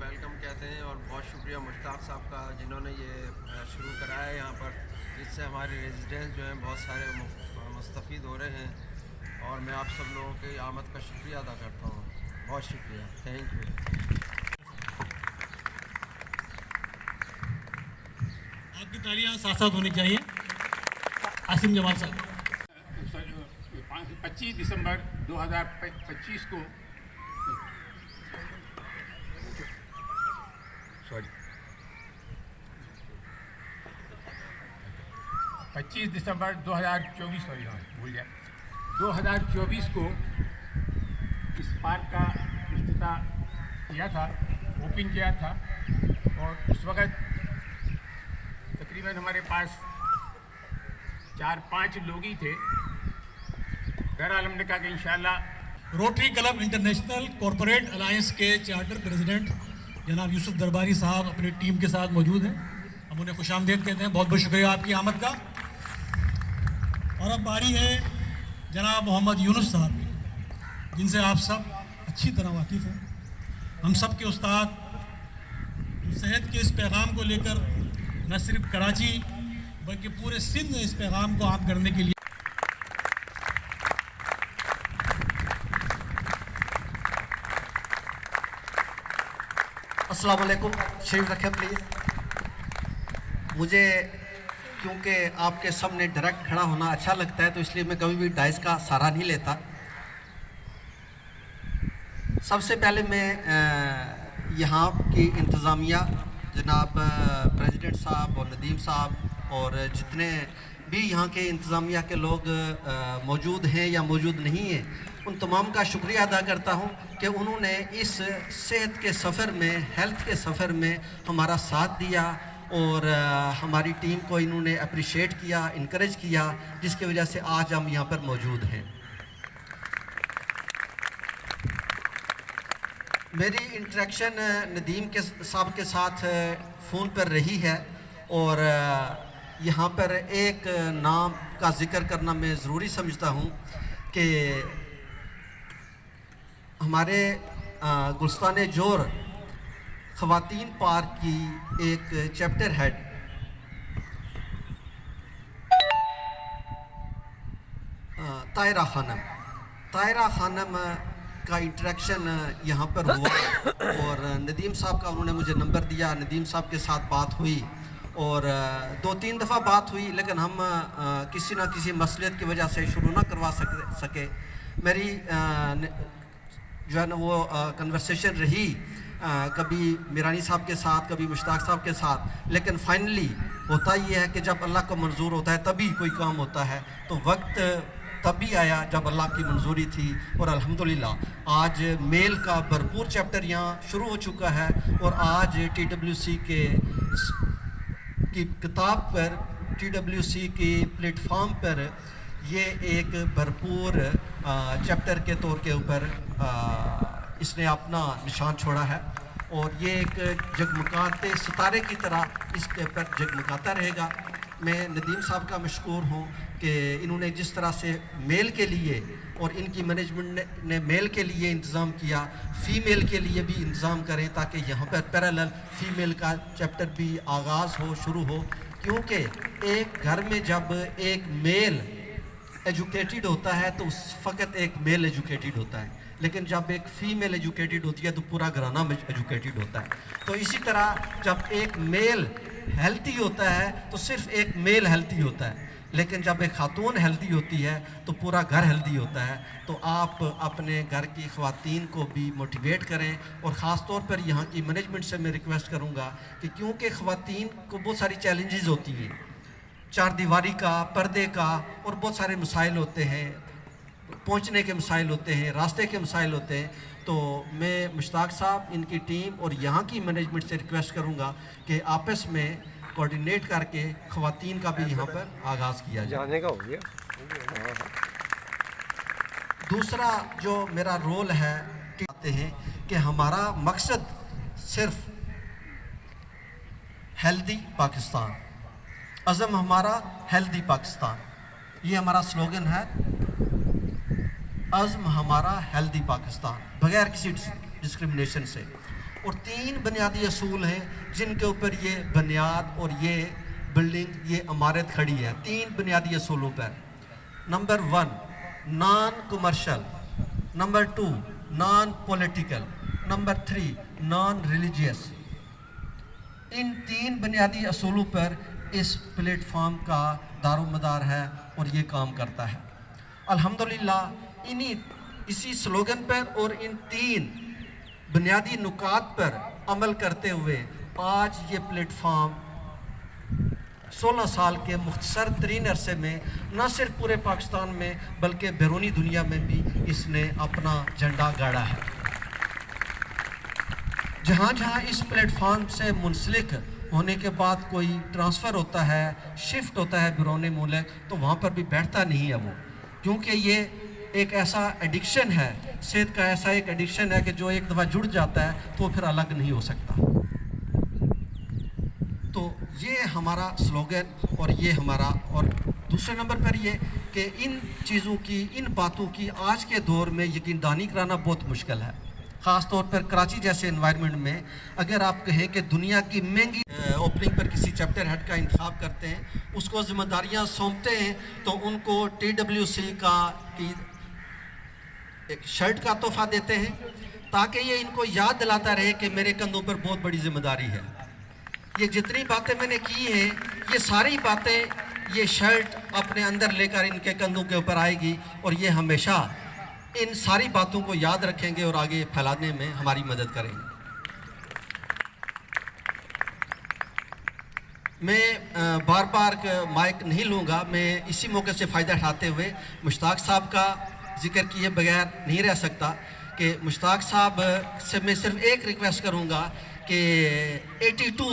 Welcome कहते हैं। और बहुत शुक्रिया मुश्ताक साहब का जिन्होंने ये शुरू कराया है यहाँ पर, जिससे हमारे रेजिडेंट्स जो हैं बहुत सारे मुस्तफ़ीद हो रहे हैं। और मैं आप सब लोगों की आमद का शुक्रिया अदा करता हूँ। बहुत शुक्रिया, थैंक यू। आपकी तालियां साथ साथ होनी चाहिए। आसिम जमाल साहब। 25 दिसंबर 2025 को 25 दिसंबर 2024 भूल गया 2024 को इस पार्क का इफ्तिताह किया था, ओपन किया था। और उस वक़्त तकरीबन हमारे पास 4-5 लोग ही थे। बहरहाल हमने कहा कि इंशाल्लाह rotary club international corporate alliance के चार्टर प्रेसिडेंट जनाब यूसुफ दरबारी साहब अपनी टीम के साथ मौजूद हैं। हम उन्हें खुशामदीद कहते हैं। बहुत बहुत शुक्रिया आपकी आमद का। और अब बारी है जनाब मोहम्मद यूनुस साहब की, जिनसे आप सब अच्छी तरह वाकिफ़ हैं। हम सब के उस्ताद जो सेहत के इस पैगाम को लेकर न सिर्फ कराची बल्कि पूरे सिंध में इस पैगाम को आम करने के लिए अस्सलाम वालेकुम, शरीफ रखें प्लीज़। मुझे क्योंकि आपके सामने डायरेक्ट खड़ा होना अच्छा लगता है, तो इसलिए मैं कभी भी डाइस का सहारा नहीं लेता। सबसे पहले मैं यहाँ की इंतज़ामिया जनाब प्रेसिडेंट साहब और नदीम साहब और जितने भी यहाँ के इंतज़ामिया के लोग मौजूद हैं या मौजूद नहीं हैं, उन तमाम का शुक्रिया अदा करता हूँ कि उन्होंने इस सेहत के सफ़र में, हेल्थ के सफ़र में हमारा साथ दिया और हमारी टीम को इन्होंने अप्रिशिएट किया, इनकरेज किया, जिसकी वजह से आज हम यहाँ पर मौजूद हैं। मेरी इंटरेक्शन नदीम के साहब के साथ फ़ोन पर रही है और यहाँ पर एक नाम का ज़िक्र करना मैं ज़रूरी समझता हूँ कि हमारे गुलस्तान जोर ख़वातीन पार्क की एक चैप्टर हेड तायरा खानम का इंटरेक्शन यहाँ पर हुआ और नदीम साहब का उन्होंने मुझे नंबर दिया। नदीम साहब के साथ बात हुई और 2-3 दफ़ा बात हुई, लेकिन हम किसी न किसी मसलियत की वजह से शुरू ना करवा सके। मेरी जो है ना वो कन्वर्सेशन रही कभी मीरानी साहब के साथ, कभी मुश्ताक साहब के साथ, लेकिन फाइनली होता ये है कि जब अल्लाह का मंजूर होता है तभी कोई काम होता है। तो वक्त तभी आया जब अल्लाह की मंजूरी थी और अल्हम्दुलिल्लाह आज मेल का भरपूर चैप्टर यहाँ शुरू हो चुका है। और आज TWC की किताब पर, TWC की प्लेटफॉर्म पर ये एक भरपूर चैप्टर के तौर के ऊपर इसने अपना निशान छोड़ा है और ये एक जगमगाते सितारे की तरह इसके पर जगमगाता रहेगा। मैं नदीम साहब का मशकूर हूँ कि इन्होंने जिस तरह से मेल के लिए और इनकी मैनेजमेंट ने मेल के लिए इंतज़ाम किया, फ़ीमेल के लिए भी इंतज़ाम करें ताकि यहाँ पर पैरेलल फ़ीमेल का चैप्टर भी आगाज़ हो, शुरू हो। क्योंकि एक घर में जब एक मेल एजुकेटेड होता है तो उस वक़्त एक मेल एजुकेटेड होता है, लेकिन जब एक फ़ीमेल एजुकेटेड होती है तो पूरा घराना एजुकेटेड होता है। तो इसी तरह जब एक मेल हेल्थी होता है तो सिर्फ एक मेल हेल्थी होता है, लेकिन जब एक खातून हेल्दी होती है तो पूरा घर हेल्दी होता है। तो आप अपने घर की ख़वातीन को भी मोटिवेट करें और ख़ास तौर पर यहाँ की मैनेजमेंट से मैं रिक्वेस्ट करूँगा कि क्योंकि ख़वातीन को बहुत सारी चैलेंजेस होती हैं, चार दीवारी का, पर्दे का और बहुत सारे मसाइल होते हैं, पहुँचने के मसाइल होते हैं, रास्ते के मसाइल होते हैं। तो मैं मुश्ताक साहब, इनकी टीम और यहाँ की मैनेजमेंट से रिक्वेस्ट करूँगा कि आपस में कोऑर्डिनेट करके ख़वातीन का भी यहाँ पर आगाज़ किया जाए। का हो गया। दूसरा जो मेरा रोल है कहते हैं कि हमारा मकसद सिर्फ हेल्दी पाकिस्तान, अज़म हमारा हेल्दी पाकिस्तान, ये हमारा स्लोगन है। अज़म हमारा हेल्दी पाकिस्तान, बगैर किसी डिस्क्रिमिनेशन से। और 3 बुनियादी असूल हैं जिनके ऊपर ये बुनियाद और ये बिल्डिंग, ये इमारत खड़ी है। 3 बुनियादी असूलों पर। Number 1 non commercial, number 2 non political, number 3 non religious. इन 3 बुनियादी असूलों पर इस प्लेटफॉर्म का दारोमदार है और ये काम करता है। अल्हम्दुलिल्लाह इसी स्लोगन पर और इन 3 बुनियादी नुकात पर अमल करते हुए आज ये प्लेटफॉर्म 16 साल के मुख्तसर तरीन अरसे में न सिर्फ पूरे पाकिस्तान में बल्कि बैरूनी दुनिया में भी इसने अपना झंडा गाड़ा है। जहाँ जहाँ इस प्लेटफॉर्म से मुंसलिक होने के बाद कोई ट्रांसफ़र होता है, शिफ्ट होता है बैरूनी मुल्क, तो वहाँ पर भी बैठता नहीं है वो, क्योंकि ये एक ऐसा एडिक्शन है, सेहत का ऐसा एक एडिक्शन है कि जो एक दफ़ा जुड़ जाता है तो फिर अलग नहीं हो सकता। तो ये हमारा स्लोगन और ये हमारा, और दूसरे नंबर पर ये कि इन चीज़ों की, इन बातों की आज के दौर में यकीनदानी कराना बहुत मुश्किल है। ख़ास तौर पर कराची जैसे इन्वायरमेंट में अगर आप कहें कि दुनिया की महंगी ओपनिंग पर किसी चैप्टर हेड का इंतखाब करते हैं, उसको जिम्मेदारियां सौंपते हैं, तो उनको TWC की एक शर्ट का तोहफा देते हैं ताकि ये इनको याद दिलाता रहे कि मेरे कंधों पर बहुत बड़ी जिम्मेदारी है। ये जितनी बातें मैंने की हैं, ये सारी बातें ये शर्ट अपने अंदर लेकर इनके कंधों के ऊपर आएगी और ये हमेशा इन सारी बातों को याद रखेंगे और आगे फैलाने में हमारी मदद करेंगे। मैं बार बार माइक नहीं लूँगा, मैं इसी मौके से फ़ायदा उठाते हुए मुश्ताक साहब का जिक्र किए बगैर नहीं रह सकता कि मुश्ताक साहब से मैं सिर्फ एक रिक्वेस्ट करूँगा कि 82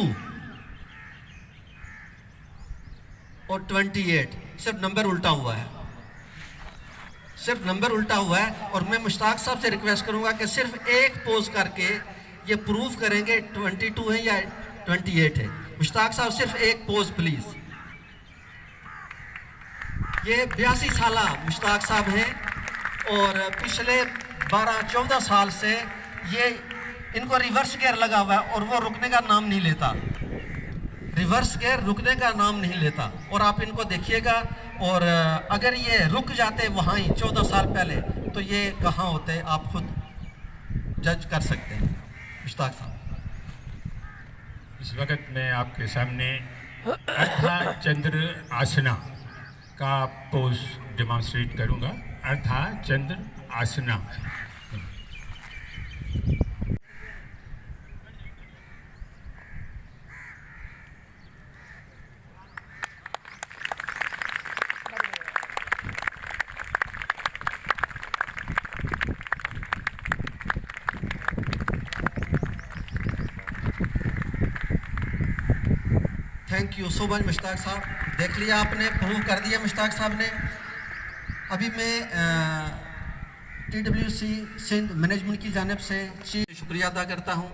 और 28 सिर्फ नंबर उल्टा हुआ है, सिर्फ नंबर उल्टा हुआ है। और मैं मुश्ताक साहब से रिक्वेस्ट करूंगा कि सिर्फ एक पोज करके ये प्रूव करेंगे 22 है या 28 है। मुश्ताक साहब सिर्फ एक पोज प्लीज। ये 82 साला मुश्ताक साहब हैं और पिछले 12-14 साल से ये इनको रिवर्स गियर लगा हुआ है और वो रुकने का नाम नहीं लेता, रिवर्स गियर रुकने का नाम नहीं लेता। और आप इनको देखिएगा, और अगर ये रुक जाते वहाँ ही 14 साल पहले तो ये कहाँ होते आप खुद जज कर सकते हैं। मुश्ताक साहब, इस वक्त मैं आपके सामने अर्धा चंद्र आसना का पोज डेमोन्स्ट्रेट करूँगा। अर्धा चंद्र आसना। Thank you so much Mushtaq साहब। देख लिया आपने, प्रूव कर दिया मुश्ताक साहब ने। अभी मैं TWC सिंध मैनेजमेंट की जानिब से शुक्रिया अदा करता हूँ